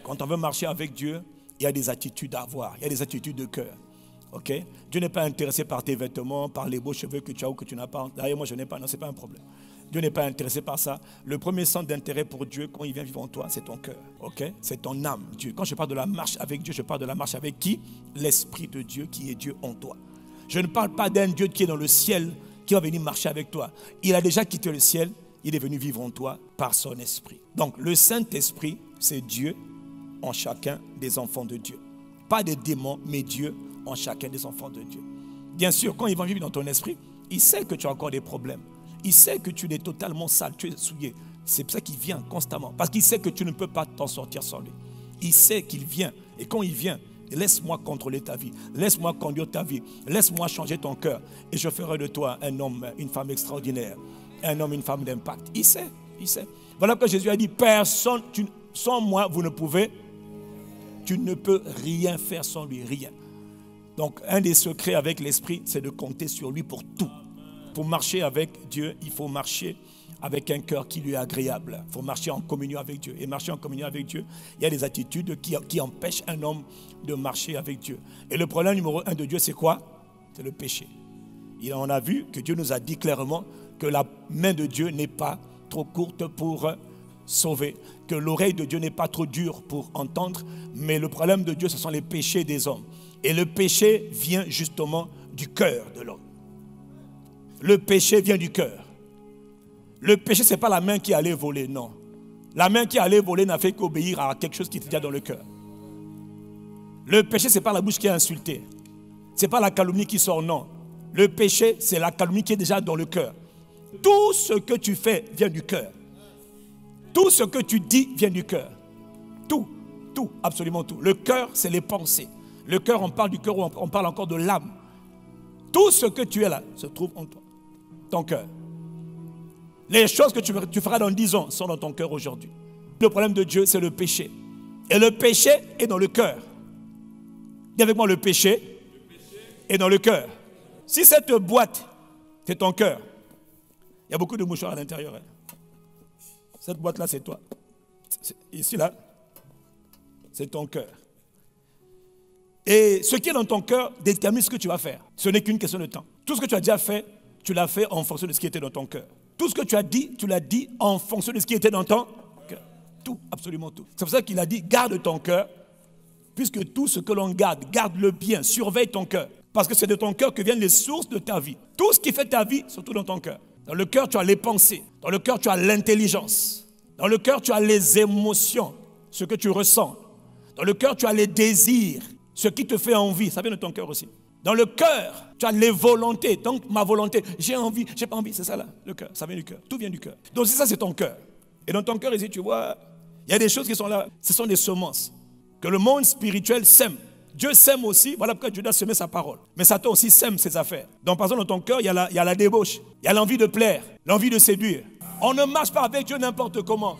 Quand on veut marcher avec Dieu, il y a des attitudes à avoir, il y a des attitudes de cœur. Ok? Dieu n'est pas intéressé par tes vêtements, par les beaux cheveux que tu as ou que tu n'as pas. D'ailleurs, moi, je n'ai pas. Non, ce n'est pas un problème. Dieu n'est pas intéressé par ça. Le premier centre d'intérêt pour Dieu, quand il vient vivre en toi, c'est ton cœur. Ok? C'est ton âme, Dieu. Quand je parle de la marche avec Dieu, je parle de la marche avec qui? L'Esprit de Dieu qui est Dieu en toi. Je ne parle pas d'un Dieu qui est dans le ciel, qui va venir marcher avec toi. Il a déjà quitté le ciel, il est venu vivre en toi par son esprit. Donc, le Saint-Esprit, c'est Dieu en chacun des enfants de Dieu. Pas des démons, mais Dieu en chacun des enfants de Dieu. Bien sûr, quand il va vivre dans ton esprit, il sait que tu as encore des problèmes. Il sait que tu es totalement sale, tu es souillé. C'est pour ça qu'il vient constamment. Parce qu'il sait que tu ne peux pas t'en sortir sans lui. Il sait qu'il vient. Et quand il vient, laisse-moi contrôler ta vie. Laisse-moi conduire ta vie. Laisse-moi changer ton cœur. Et je ferai de toi un homme, une femme extraordinaire. Un homme, une femme d'impact. Il sait, il sait. Voilà que Jésus a dit, personne, sans moi, vous ne pouvez, tu ne peux rien faire sans lui, rien. Donc, un des secrets avec l'esprit, c'est de compter sur lui pour tout. Pour marcher avec Dieu, il faut marcher avec un cœur qui lui est agréable. Il faut marcher en communion avec Dieu. Et marcher en communion avec Dieu, il y a des attitudes qui empêchent un homme de marcher avec Dieu. Et le problème numéro 1 de Dieu, c'est quoi? C'est le péché. Et on a vu que Dieu nous a dit clairement que la main de Dieu n'est pas trop courte pour sauver, que l'oreille de Dieu n'est pas trop dure pour entendre, mais le problème de Dieu, ce sont les péchés des hommes. Et le péché vient justement du cœur de l'homme. Le péché vient du cœur. Le péché, ce n'est pas la main qui allait voler, non. La main qui allait voler n'a fait qu'obéir à quelque chose qui était déjà dans le cœur. Le péché, ce n'est pas la bouche qui a insulté. Ce n'est pas la calomnie qui sort, non. Le péché, c'est la calomnie qui est déjà dans le cœur. Tout ce que tu fais vient du cœur. Tout ce que tu dis vient du cœur. Tout, absolument tout. Le cœur, c'est les pensées. Le cœur, on parle du cœur, on parle encore de l'âme. Tout ce que tu es là se trouve en toi, ton cœur. Les choses que tu feras dans 10 ans sont dans ton cœur aujourd'hui. Le problème de Dieu, c'est le péché. Et le péché est dans le cœur. Dis avec moi, le péché est dans le cœur. Si cette boîte, c'est ton cœur, il y a beaucoup de mouchoirs à l'intérieur. Cette boîte-là, c'est toi. Ici, là, c'est ton cœur. Et ce qui est dans ton cœur détermine ce que tu vas faire. Ce n'est qu'une question de temps. Tout ce que tu as déjà fait, tu l'as fait en fonction de ce qui était dans ton cœur. Tout ce que tu as dit, tu l'as dit en fonction de ce qui était dans ton cœur. Tout, absolument tout. C'est pour ça qu'il a dit, garde ton cœur, puisque tout ce que l'on garde, garde-le bien, surveille ton cœur. Parce que c'est de ton cœur que viennent les sources de ta vie. Tout ce qui fait ta vie, surtout dans ton cœur. Dans le cœur, tu as les pensées. Dans le cœur, tu as l'intelligence. Dans le cœur, tu as les émotions, ce que tu ressens. Dans le cœur, tu as les désirs, ce qui te fait envie. Ça vient de ton cœur aussi. Dans le cœur, tu as les volontés. Donc, ma volonté, j'ai envie, j'ai pas envie. C'est ça là, le cœur. Ça vient du cœur. Tout vient du cœur. Donc, ça, c'est ton cœur. Et dans ton cœur, ici, tu vois, il y a des choses qui sont là. Ce sont des semences que le monde spirituel sème. Dieu sème aussi. Voilà pourquoi Dieu doit semer sa parole. Mais Satan aussi sème ses affaires. Donc, par exemple, dans ton cœur, il y a la débauche. Il y a l'envie de plaire, l'envie de séduire. On ne marche pas avec Dieu n'importe comment.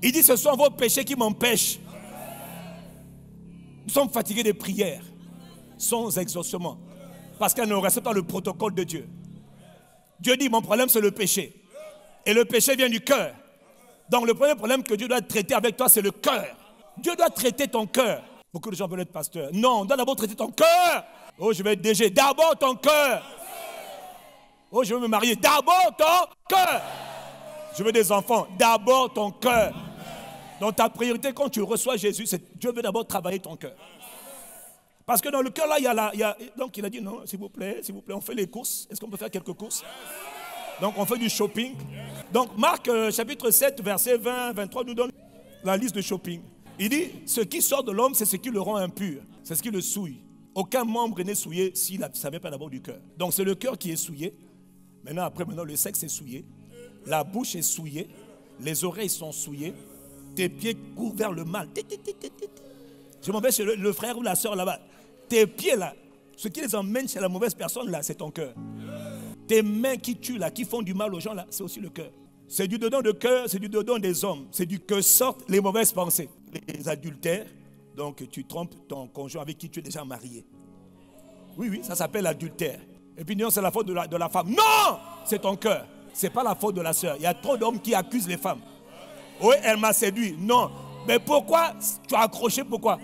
Il dit, ce sont vos péchés qui m'empêchent. Nous sommes fatigués des prières sans exaucement. Parce qu'elles ne respectent pas le protocole de Dieu. Dieu dit, mon problème c'est le péché. Et le péché vient du cœur. Donc le premier problème que Dieu doit traiter avec toi, c'est le cœur. Dieu doit traiter ton cœur. Beaucoup de gens veulent être pasteurs. Non, on doit d'abord traiter ton cœur. Oh, je vais être DG. D'abord ton cœur. Oh, je veux me marier. D'abord ton cœur. Je veux des enfants. D'abord ton cœur. Donc ta priorité quand tu reçois Jésus, c'est Dieu veut d'abord travailler ton cœur. Parce que dans le cœur là, donc il a dit non, s'il vous plaît, on fait les courses. Est-ce qu'on peut faire quelques courses? Donc on fait du shopping. Donc Marc chapitre 7, verset 20, 23 nous donne la liste de shopping. Il dit, ce qui sort de l'homme, c'est ce qui le rend impur. C'est ce qui le souille. Aucun membre n'est souillé s'il ne savait pas d'abord du cœur. Donc c'est le cœur qui est souillé. Maintenant, le sexe est souillé. La bouche est souillée. Les oreilles sont souillées. Tes pieds courent vers le mal. Je m'en vais chez le frère ou la soeur là-bas. Tes pieds là, ce qui les emmène chez la mauvaise personne là, c'est ton cœur. Tes mains qui tuent là, qui font du mal aux gens là, c'est aussi le cœur. C'est du dedans de cœur, c'est du dedans des hommes. C'est du que sortent les mauvaises pensées. Les adultères, donc tu trompes ton conjoint avec qui tu es déjà marié. Oui, ça s'appelle adultère. Et puis non, c'est la faute de la femme. Non, c'est ton cœur. C'est pas la faute de la sœur. Il y a trop d'hommes qui accusent les femmes. Oui, elle m'a séduit. Non, Mais pourquoi tu as accroché? Pourquoi?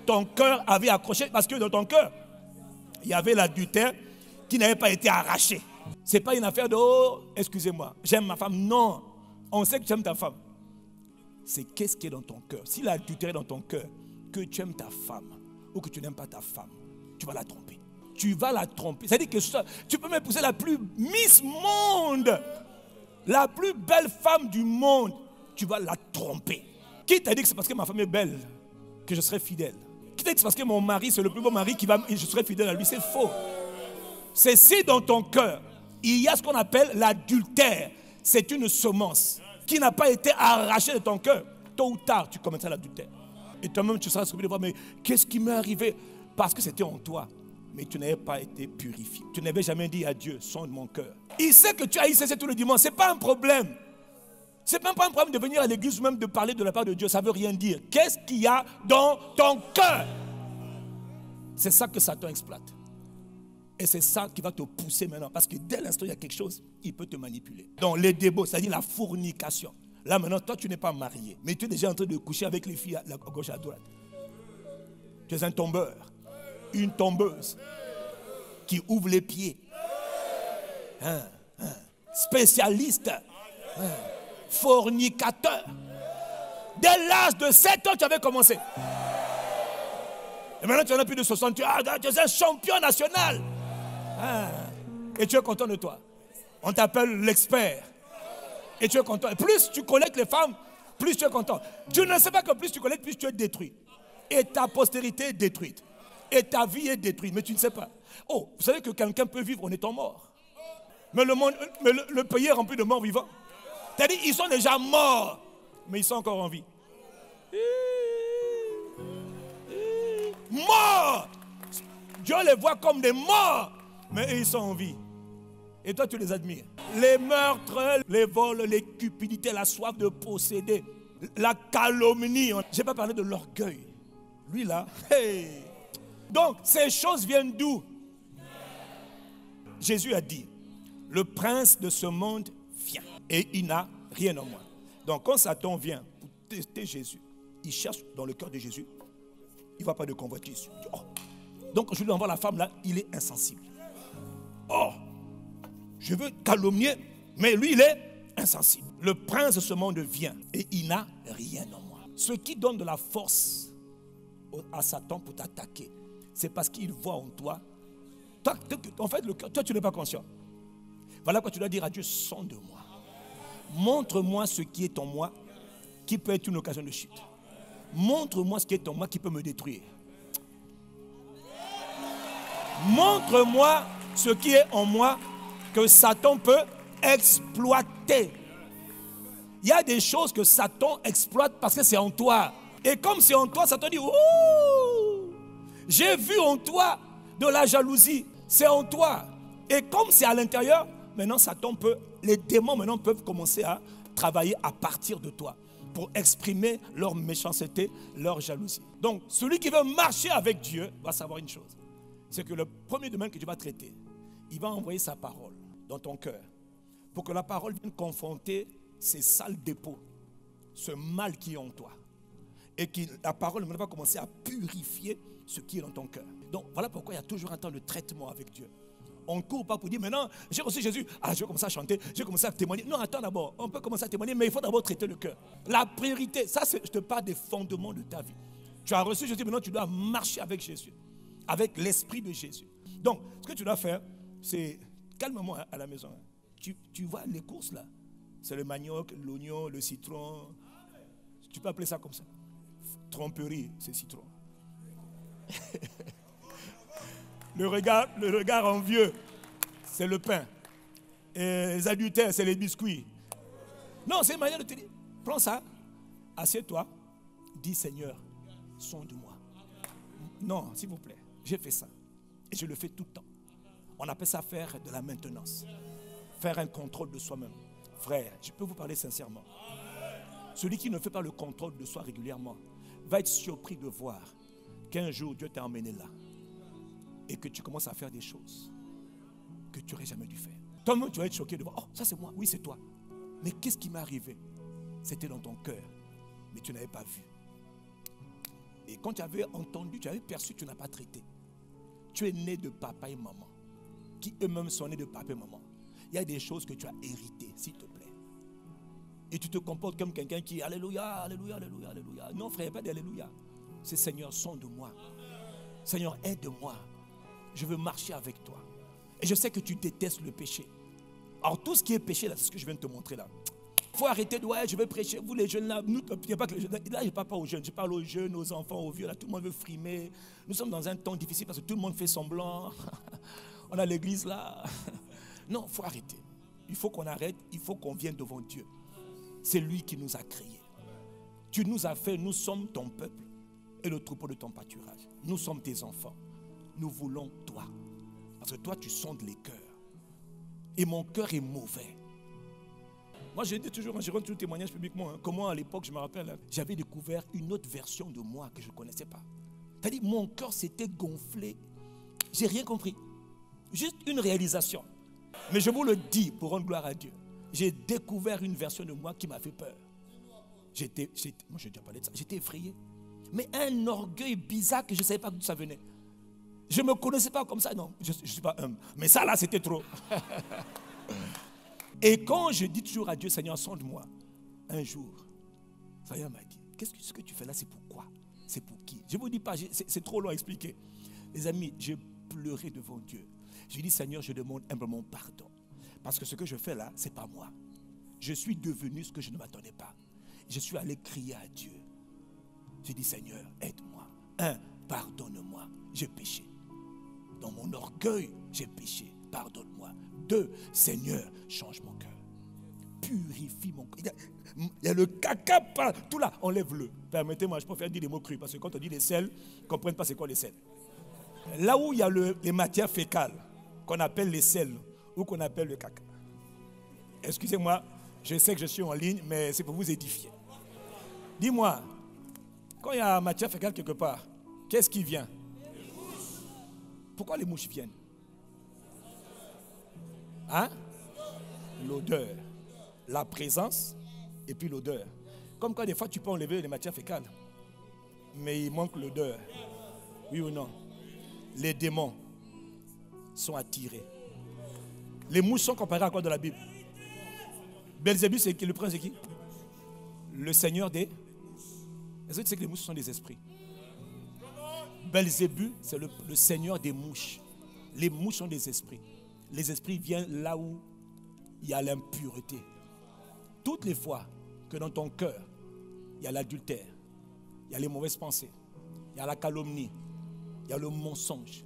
Ton cœur avait accroché parce que dans ton cœur, il y avait l'adultère qui n'avait pas été arraché. Ce n'est pas une affaire de oh, excusez-moi, j'aime ma femme. Non, on sait que tu aimes ta femme. C'est qu'est-ce qui est dans ton cœur. Si l'adultère est dans ton cœur, que tu aimes ta femme ou que tu n'aimes pas ta femme, tu vas la tromper. Tu vas la tromper. C'est-à-dire que tu peux m'épouser la plus Miss Monde, la plus belle femme du monde, tu vas la tromper. Qui t'a dit que c'est parce que ma femme est belle que je serai fidèle? Qui t'a dit que c'est parce que mon mari, c'est le plus beau mari et je serai fidèle à lui? C'est faux. C'est si dans ton cœur, il y a ce qu'on appelle l'adultère. C'est une semence qui n'a pas été arrachée de ton cœur. Tôt ou tard, tu commettras l'adultère. Et toi-même, tu seras surpris de voir, mais qu'est-ce qui m'est arrivé? Parce que c'était en toi. Mais tu n'avais pas été purifié. Tu n'avais jamais dit à Dieu, sonde mon cœur. Il sait que tu as ICC tout le dimanche. Ce n'est pas un problème. Ce n'est même pas un problème de venir à l'église ou même de parler de la part de Dieu. Ça ne veut rien dire. Qu'est-ce qu'il y a dans ton cœur? C'est ça que Satan exploite. Et c'est ça qui va te pousser maintenant. Parce que dès l'instant où il y a quelque chose, il peut te manipuler. Donc les débats, c'est-à-dire la fornication. Là maintenant, toi tu n'es pas marié. Mais tu es déjà en train de coucher avec les filles à gauche et à droite. Tu es un tombeur. Une tombeuse. Qui ouvre les pieds. Spécialiste. Fornicateur. Dès l'âge de 7 ans, tu avais commencé. Et maintenant, tu en as plus de 60. Tu es un champion national. Et tu es content de toi. On t'appelle l'expert. Et tu es content. Et plus tu collectes les femmes, plus tu es content. Tu ne sais pas que plus tu collectes, plus tu es détruit. Et ta postérité est détruite. Et ta vie est détruite. Mais tu ne sais pas. Oh, vous savez que quelqu'un peut vivre en étant mort. Mais le pays est rempli de morts vivants. C'est-à-dire ils sont déjà morts. Mais ils sont encore en vie. Morts. Dieu les voit comme des morts. Mais ils sont en vie. Et toi, tu les admires. Les meurtres, les vols, les cupidités, la soif de posséder, la calomnie. Je n'ai pas parlé de l'orgueil. Lui là, hey. Donc, ces choses viennent d'où? Jésus a dit, le prince de ce monde vient. Et il n'a rien en moi. Donc, quand Satan vient pour tester Jésus, il cherche dans le cœur de Jésus, il ne va pas de convoitise. Oh. Donc, je lui envoie la femme là, il est insensible. Oh, je veux calomnier, mais lui, il est insensible. Le prince de ce monde vient et il n'a rien en moi. Ce qui donne de la force à Satan pour t'attaquer, c'est parce qu'il voit en toi. En fait, toi, tu n'es pas conscient. Voilà quoi tu dois dire à Dieu, sonde-moi. Montre-moi ce qui est en moi, qui peut être une occasion de chute. Montre-moi ce qui est en moi, qui peut me détruire. Montre-moi ce qui est en moi que Satan peut exploiter. Il y a des choses que Satan exploite parce que c'est en toi. Et comme c'est en toi, Satan dit, ouh, j'ai vu en toi de la jalousie. C'est en toi. Et comme c'est à l'intérieur, maintenant Satan peut, les démons maintenant peuvent commencer à travailler à partir de toi pour exprimer leur méchanceté, leur jalousie. Donc, celui qui veut marcher avec Dieu va savoir une chose. C'est que le premier domaine que Dieu va traiter, il va envoyer sa parole dans ton cœur pour que la parole vienne confronter ces sales dépôts, ce mal qui est en toi. Et que la parole va commencer à purifier ce qui est dans ton cœur. Donc voilà pourquoi il y a toujours un temps de traitement avec Dieu. On ne court pas pour dire, maintenant j'ai reçu Jésus, je vais commencer à chanter, je vais commencer à témoigner. Non, attends d'abord, on peut commencer à témoigner, mais il faut d'abord traiter le cœur. La priorité, ça je te parle des fondements de ta vie. Tu as reçu Jésus, maintenant tu dois marcher avec Jésus, avec l'esprit de Jésus. Donc, ce que tu dois faire, c'est calmement à la maison. Tu vois les courses là, c'est le manioc, l'oignon, le citron. Tu peux appeler ça comme ça. Tromperie, c'est citron. Le regard envieux, c'est le pain. Et les adultères, c'est les biscuits. Non, c'est une manière de te dire. Prends ça, assieds-toi, dis Seigneur, sonde-moi. Non, s'il vous plaît, j'ai fait ça. Et je le fais tout le temps. On appelle ça faire de la maintenance. Faire un contrôle de soi-même. Frère, je peux vous parler sincèrement. Celui qui ne fait pas le contrôle de soi régulièrement va être surpris de voir qu'un jour Dieu t'a emmené là et que tu commences à faire des choses que tu n'aurais jamais dû faire. Toi-même, tu vas être choqué de voir, oh, ça c'est moi, oui c'est toi. Mais qu'est-ce qui m'est arrivé? C'était dans ton cœur. mais tu n'avais pas vu. Et quand tu avais entendu, tu avais perçu, tu n'as pas traité. Tu es né de papa et maman, qui eux-mêmes sont nés de papa et maman. Il y a des choses que tu as héritées, s'il te plaît. Et tu te comportes comme quelqu'un qui, alléluia, alléluia, alléluia, alléluia. Non frère, il n'y a pas d'alléluia. C'est Seigneur, sonde-moi. Seigneur, aide-moi. Je veux marcher avec toi. Et je sais que tu détestes le péché. Alors tout ce qui est péché, là, c'est ce que je viens de te montrer là. Il faut arrêter de, ouais, je vais prêcher. Vous les jeunes là, nous, il n'y a pas que les jeunes. Là, je ne parle pas aux jeunes, je parle aux jeunes, aux enfants, aux vieux. Là, tout le monde veut frimer. Nous sommes dans un temps difficile parce que tout le monde fait semblant. On a l'église là. Non, il faut arrêter. Il faut qu'on arrête, il faut qu'on vienne devant Dieu. C'est lui qui nous a créés. Tu nous as fait, nous sommes ton peuple et le troupeau de ton pâturage. Nous sommes tes enfants. Nous voulons toi. Parce que toi, tu sondes les cœurs. Et mon cœur est mauvais. Moi, je dis toujours, je rends toujours témoignage publiquement, comment à l'époque, je me rappelle, j'avais découvert une autre version de moi que je ne connaissais pas. C'est-à-dire, mon cœur s'était gonflé. J'ai rien compris. Juste une réalisation. Mais je vous le dis pour rendre gloire à Dieu. J'ai découvert une version de moi qui m'a fait peur. Moi, je n'ai déjà parlé de ça. J'étais effrayé. Mais un orgueil bizarre que je ne savais pas d'où ça venait. Je ne me connaissais pas comme ça, non. Je ne suis pas humble. Mais ça, là, c'était trop. Et quand je dis toujours à Dieu, Seigneur, sonde-moi, un jour, Seigneur m'a dit, ce que tu fais là, c'est pourquoi? C'est pour qui? Je ne vous dis pas, c'est trop long à expliquer. Les amis, j'ai pleuré devant Dieu. J'ai dit, Seigneur, je demande humblement pardon. Parce que ce que je fais là, ce n'est pas moi. Je suis devenu ce que je ne m'attendais pas. Je suis allé crier à Dieu. J'ai dit, Seigneur, aide-moi. Pardonne-moi, j'ai péché. Dans mon orgueil, j'ai péché. Pardonne-moi. 2, Seigneur, change mon cœur. Purifie mon cœur. Il y a le caca, tout là, enlève-le. Permettez-moi, je préfère dire des mots crus, parce que quand on dit les sels, ils ne comprennent pas c'est quoi les sels. Là où il y a les matières fécales, qu'on appelle les sels, ou qu'on appelle le caca. Excusez-moi, je sais que je suis en ligne, mais c'est pour vous édifier. Dis-moi, quand il y a matière fécale quelque part, qu'est-ce qui vient? Pourquoi les mouches viennent? Hein? L'odeur, la présence et puis l'odeur. Comme quand des fois tu peux enlever les matières fécales, mais il manque l'odeur. Oui ou non? Les démons sont attirés. Les mouches sont comparées à quoi dans la Bible? Belzébuth, c'est qui? Le prince, c'est qui? Le seigneur des... Est-ce que tu sais que les mouches sont des esprits? Belzébuth, c'est le seigneur des mouches. Les mouches sont des esprits. Les esprits viennent là où il y a l'impureté. Toutes les fois que dans ton cœur, il y a l'adultère, il y a les mauvaises pensées, il y a la calomnie, il y a le mensonge.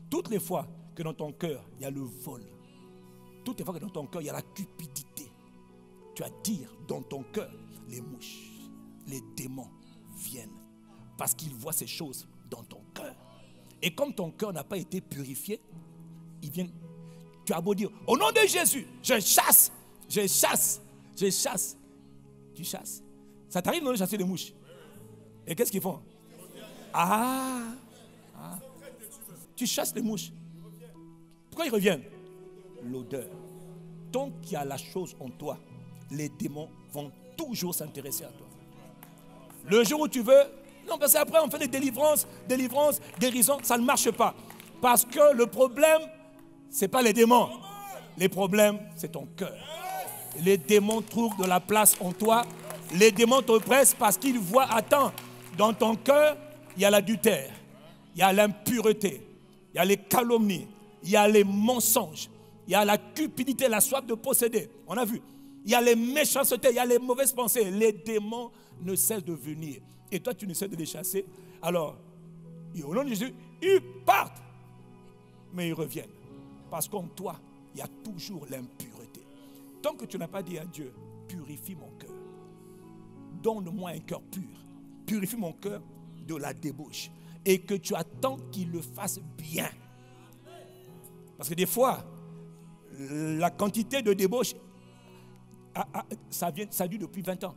Toutes les fois que dans ton cœur, il y a le vol. Toutes les fois que dans ton cœur, il y a la cupidité. Tu attires dans ton cœur les mouches, les démons viennent parce qu'ils voient ces choses dans ton cœur. Et comme ton cœur n'a pas été purifié, ils viennent. Tu as beau dire, au nom de Jésus, je chasse, je chasse, je chasse. Tu chasses. Ça t'arrive de chasser des mouches. Et qu'est-ce qu'ils font? Tu chasses les mouches. Pourquoi ils reviennent? L'odeur. Tant qu'il y a la chose en toi, les démons vont toujours s'intéresser à toi. Le jour où tu veux, non, parce qu'après on fait des délivrances, guérison, ça ne marche pas. Parce que le problème, ce n'est pas les démons. Les problèmes, c'est ton cœur. Les démons trouvent de la place en toi. Les démons t'oppressent parce qu'ils voient, attends, dans ton cœur, il y a l'adultère, il y a l'impureté, il y a les calomnies, il y a les mensonges, il y a la cupidité, la soif de posséder. On a vu. Il y a les méchancetés, il y a les mauvaises pensées. Les démons ne cessent de venir. Et toi, tu ne cesses de les chasser. Alors, au nom de Jésus, ils partent. Mais ils reviennent. Parce qu'en toi, il y a toujours l'impureté. Tant que tu n'as pas dit à Dieu, purifie mon cœur. Donne-moi un cœur pur. Purifie mon cœur de la débauche. Et que tu attends qu'il le fasse bien. Parce que des fois, la quantité de débauche, ça dure depuis 20 ans.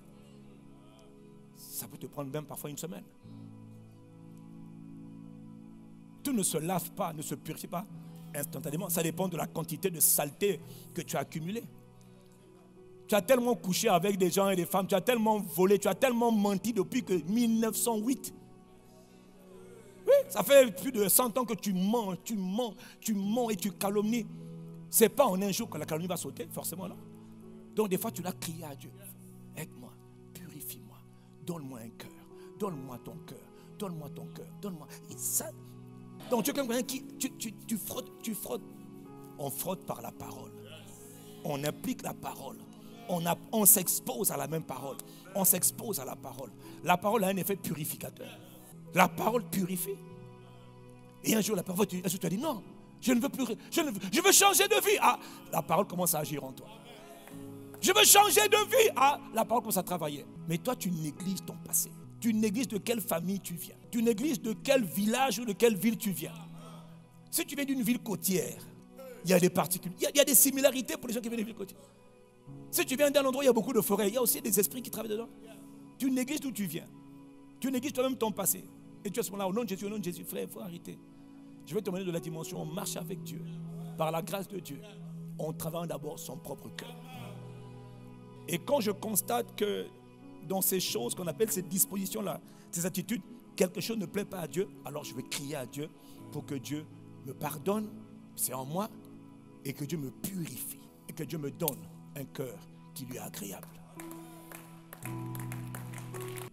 Ça peut te prendre même parfois une semaine. Tout ne se lave pas, ne se purifie pas instantanément. Ça dépend de la quantité de saleté que tu as accumulée. Tu as tellement couché avec des gens et des femmes, tu as tellement volé, tu as tellement menti depuis que 1908. Oui, ça fait plus de 100 ans que tu mens et tu calomnies. Ce n'est pas en un jour que la calomnie va sauter, forcément là. Donc des fois tu dois crier à Dieu. Aide-moi, purifie-moi, donne-moi un cœur, donne-moi ton cœur, donne-moi ton cœur, donne-moi. Et ça, donc tu es quelqu'un qui, tu frottes. On frotte par la parole. On applique la parole. On s'expose à la même parole. On s'expose à la parole. La parole a un effet purificateur. La parole purifie. Et un jour, la parole, tu as dit non, je ne veux plus, je veux changer de vie. Ah, la parole commence à agir en toi. Je veux changer de vie. Ah, la parole commence à travailler. Mais toi, tu négliges ton passé. Tu négliges de quelle famille tu viens. Tu négliges de quel village ou de quelle ville tu viens. Si tu viens d'une ville côtière, il y a des particules. Il y a des similarités pour les gens qui viennent des villes côtières. Si tu viens d'un endroit où il y a beaucoup de forêts, il y a aussi des esprits qui travaillent dedans. Tu négliges d'où tu viens. Tu négliges toi-même ton passé. Et tu es à ce moment-là, au nom de Jésus, frère, il faut arrêter. Je vais te demander de la dimension, on marche avec Dieu. Par la grâce de Dieu, on travaille d'abord son propre cœur. Et quand je constate que dans ces choses qu'on appelle ces dispositions-là, ces attitudes, quelque chose ne plaît pas à Dieu, alors je vais crier à Dieu pour que Dieu me pardonne, c'est en moi, et que Dieu me purifie, et que Dieu me donne un cœur qui lui est agréable.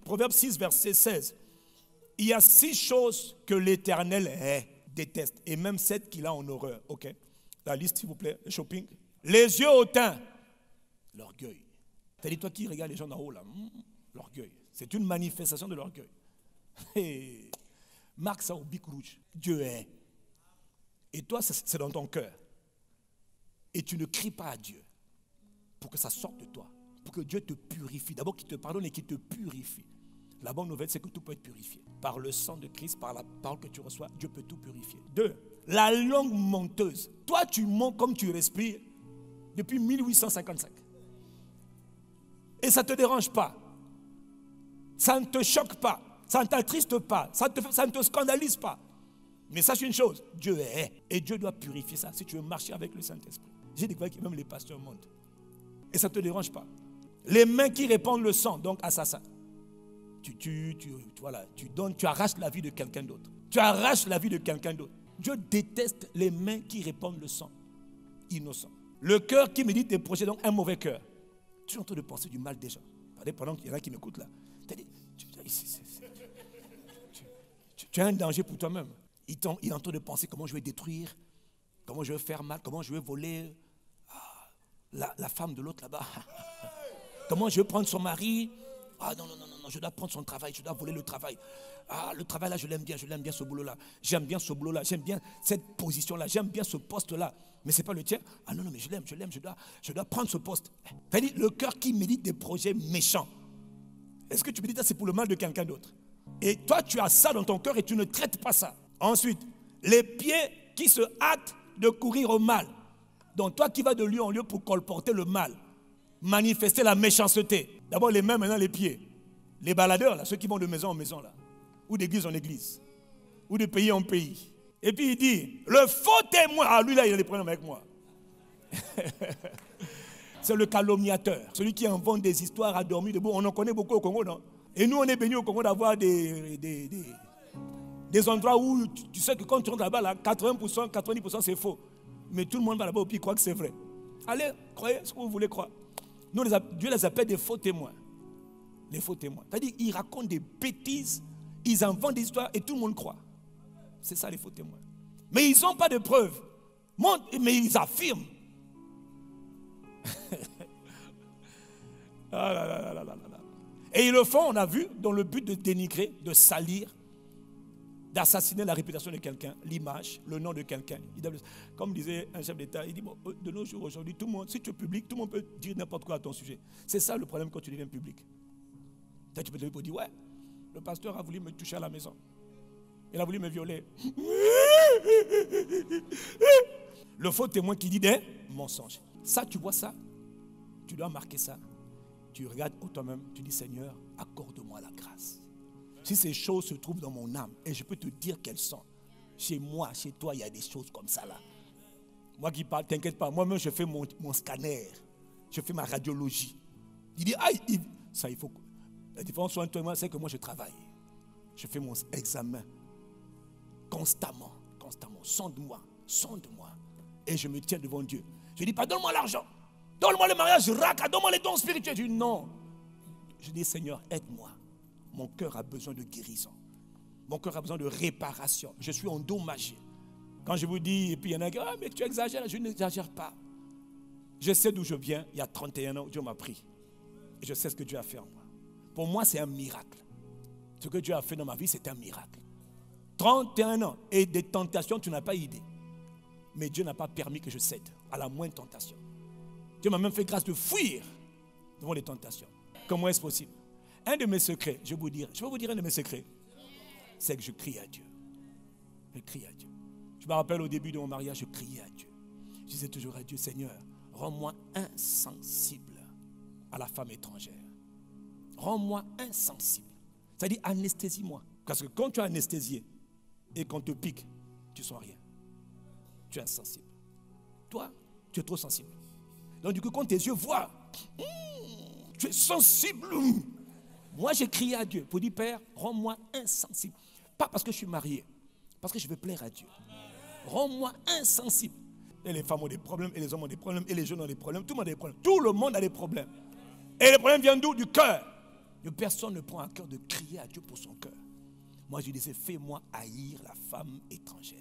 Proverbe 6, verset 16. Il y a 6 choses que l'Éternel déteste, et même 7 qu'il a en horreur. Ok, la liste s'il vous plaît, le shopping. Les yeux hautains, l'orgueil. C'est-à-dire toi qui regardes les gens d'en haut là, l'orgueil. C'est une manifestation de l'orgueil. Marque ça au bic rouge. Dieu est. Et toi, c'est dans ton cœur. Et tu ne cries pas à Dieu pour que ça sorte de toi. Pour que Dieu te purifie. D'abord qu'il te pardonne et qu'il te purifie. La bonne nouvelle, c'est que tout peut être purifié. Par le sang de Christ, par la parole que tu reçois, Dieu peut tout purifier. 2. La langue menteuse. Toi, tu mens comme tu respires depuis 1855. Et ça ne te dérange pas. Ça ne te choque pas. Ça ne t'attriste pas. Ça ne te scandalise pas. Mais sache une chose, Dieu est. Et Dieu doit purifier ça si tu veux marcher avec le Saint-Esprit. J'ai découvert que même les pasteurs mentent. Et ça ne te dérange pas. Les mains qui répandent le sang, donc assassin. Tu arraches la vie de quelqu'un d'autre. Tu arraches la vie de quelqu'un d'autre. Dieu déteste les mains qui répandent le sang. Innocent. Le cœur qui médite des projets, donc un mauvais cœur. Tu es en train de penser du mal des gens. Pendant qu'il y en a qui m'écoutent là. Tu as un danger pour toi-même. Il est en train de penser comment je vais détruire, comment je vais faire mal, comment je vais voler la femme de l'autre là-bas. Comment je vais prendre son mari. Ah non, je dois prendre son travail, je dois voler le travail. Ah, le travail là, je l'aime bien ce boulot-là. J'aime bien ce boulot-là, j'aime bien cette position-là, j'aime bien ce poste-là. Mais ce n'est pas le tien. Ah non, mais je l'aime, je dois prendre ce poste. C'est-à-dire le cœur qui médite des projets méchants. Est-ce que tu médites ça, c'est pour le mal de quelqu'un d'autre? Et toi, tu as ça dans ton cœur et tu ne traites pas ça. Ensuite, les pieds qui se hâtent de courir au mal. Donc toi qui vas de lieu en lieu pour colporter le mal, manifester la méchanceté. D'abord les mains, maintenant les pieds. Les baladeurs, là, ceux qui vont de maison en maison, là, ou d'église en église, ou de pays en pays. Et puis il dit, le faux témoin, ah lui là, il a des problèmes avec moi. C'est le calomniateur, celui qui invente des histoires à dormir debout. On en connaît beaucoup au Congo, non? Et nous, on est bénis au Congo d'avoir des endroits où tu sais que quand tu rentres là-bas, là, 80%, 90% c'est faux. Mais tout le monde va là-bas et puis croit que c'est vrai. Allez, croyez ce que vous voulez croire. Nous, Dieu les appelle des faux témoins. Les faux témoins. C'est-à-dire qu'ils racontent des bêtises, ils inventent des histoires et tout le monde croit. C'est ça les faux témoins. Mais ils n'ont pas de preuves. Mais ils affirment. Ah là là là là là là. Et ils le font, on a vu, dans le but de dénigrer, de salir, d'assassiner la réputation de quelqu'un, l'image, le nom de quelqu'un. Comme disait un chef d'État, il dit, bon, de nos jours aujourd'hui, tout le monde, si tu es public, tout le monde peut dire n'importe quoi à ton sujet. C'est ça le problème quand tu deviens public. Tu peux te dire, ouais, le pasteur a voulu me toucher à la maison. Il a voulu me violer. Le faux témoin qui dit des mensonges. Ça, tu vois ça, tu dois marquer ça. Tu regardes en toi-même, tu dis, Seigneur, accorde-moi la grâce. Si ces choses se trouvent dans mon âme, et je peux te dire qu'elles sont, chez moi, chez toi, il y a des choses comme ça là. Moi qui parle, t'inquiète pas, moi-même je fais mon scanner. Je fais ma radiologie. Il dit, aïe, ça il faut. La différence entre toi et moi, c'est que moi je travaille. Je fais mon examen constamment. Sonde-moi. Et je me tiens devant Dieu. Je dis pas, donne-moi l'argent. Donne-moi le mariage, je racle, donne-moi les dons spirituels. Je dis non. Je dis, Seigneur, aide-moi. Mon cœur a besoin de guérison. Mon cœur a besoin de réparation. Je suis endommagé. Quand je vous dis, et puis il y en a qui disent, ah, mais tu exagères, je n'exagère pas. Je sais d'où je viens. Il y a 31 ans, Dieu m'a pris. Et je sais ce que Dieu a fait en moi. Pour moi, c'est un miracle. Ce que Dieu a fait dans ma vie, c'est un miracle. 31 ans et des tentations, tu n'as pas idée. Mais Dieu n'a pas permis que je cède à la moindre tentation. Dieu m'a même fait grâce de fuir devant les tentations. Comment est-ce possible? Un de mes secrets, je vais vous dire un de mes secrets, c'est que je crie à Dieu. Je crie à Dieu. Je me rappelle au début de mon mariage, je criais à Dieu. Je disais toujours à Dieu, Seigneur, rends-moi insensible à la femme étrangère. Rends-moi insensible. C'est-à-dire anesthésie-moi. Parce que quand tu es anesthésié et qu'on te pique, tu ne sens rien. Tu es insensible. Toi, tu es trop sensible. Donc du coup, quand tes yeux voient, tu es sensible. Moi, j'ai crié à Dieu pour dire, Père, rends-moi insensible. Pas parce que je suis marié, parce que je veux plaire à Dieu. Rends-moi insensible. Et les femmes ont des problèmes, et les hommes ont des problèmes, et les jeunes ont des problèmes, tout le monde a des problèmes. Tout le monde a des problèmes. Et les problèmes viennent d'où? Du cœur. Personne ne prend à cœur de crier à Dieu pour son cœur. Moi, je disais, fais-moi haïr la femme étrangère.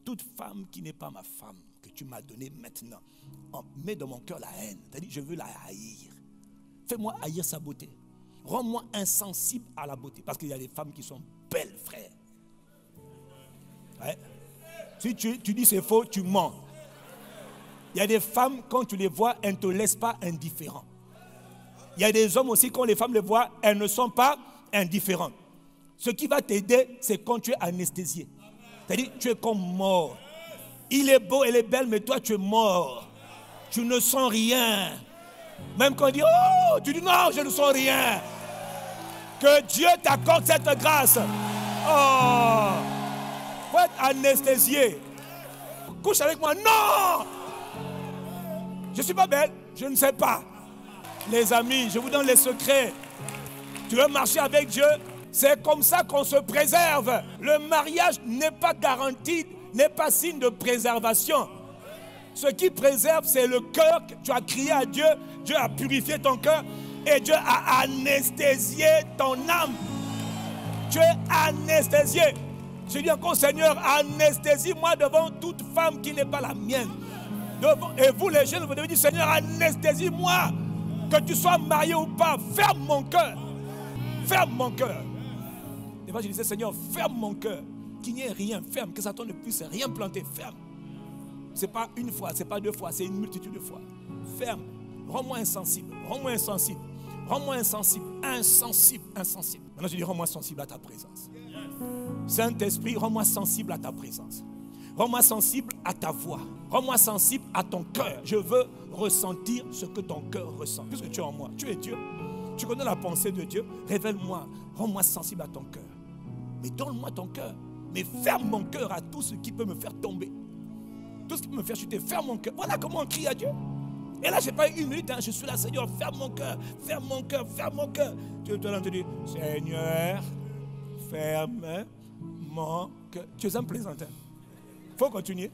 Toute femme qui n'est pas ma femme, que tu m'as donnée maintenant, mets dans mon cœur la haine. C'est-à-dire, je veux la haïr. Fais-moi haïr sa beauté. Rends-moi insensible à la beauté. Parce qu'il y a des femmes qui sont belles, frère. Ouais. Si tu dis c'est faux, tu mens. Il y a des femmes, quand tu les vois, elles ne te laissent pas indifférent. Il y a des hommes aussi, quand les femmes les voient, elles ne sont pas indifférentes. Ce qui va t'aider, c'est quand tu es anesthésié. C'est-à-dire, tu es comme mort. Il est beau, elle est belle, mais toi, tu es mort. Tu ne sens rien. Même quand on dit, oh, tu dis non, je ne sens rien. Que Dieu t'accorde cette grâce. Oh, faut être anesthésié. Couche avec moi, non. Je ne suis pas belle, je ne sais pas. Les amis, je vous donne les secrets. Tu veux marcher avec Dieu? C'est comme ça qu'on se préserve. Le mariage n'est pas garanti, n'est pas signe de préservation. Ce qui préserve, c'est le cœur. Tu as crié à Dieu, Dieu a purifié ton cœur et Dieu a anesthésié ton âme. Tu es anesthésié. Je dis encore, Seigneur, anesthésie-moi devant toute femme qui n'est pas la mienne. Et vous les jeunes, vous devez dire, Seigneur, anesthésie-moi. Que tu sois marié ou pas, ferme mon cœur. Ferme mon cœur. Des fois, je disais, Seigneur, ferme mon cœur. Qu'il n'y ait rien, ferme. Que Satan ne puisse rien planter, ferme. Ce n'est pas une fois, ce n'est pas deux fois, c'est une multitude de fois. Ferme. Rends-moi insensible. Rends-moi insensible. Rends-moi insensible. Insensible. Insensible. Maintenant, je dis, rends-moi sensible à ta présence. Saint-Esprit, rends-moi sensible à ta présence. Rends-moi sensible à ta voix. Rends-moi sensible à ton cœur. Je veux ressentir ce que ton cœur ressent. Puisque tu es en moi, tu es Dieu. Tu connais la pensée de Dieu. Révèle-moi. Rends-moi sensible à ton cœur. Mais donne-moi ton cœur. Mais ferme mon cœur à tout ce qui peut me faire tomber. Tout ce qui peut me faire chuter. Ferme mon cœur. Voilà comment on crie à Dieu. Et là, je n'ai pas eu une minute. Je suis là, Seigneur, ferme mon cœur. Ferme mon cœur. Ferme mon cœur. Tu dois te dire, Seigneur, ferme mon cœur. Tu es un plaisantin. Il faut continuer.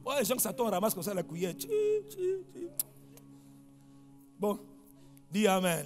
Ouais, les gens que Satan ramasse comme ça la cuillère. Bon, dis Amen.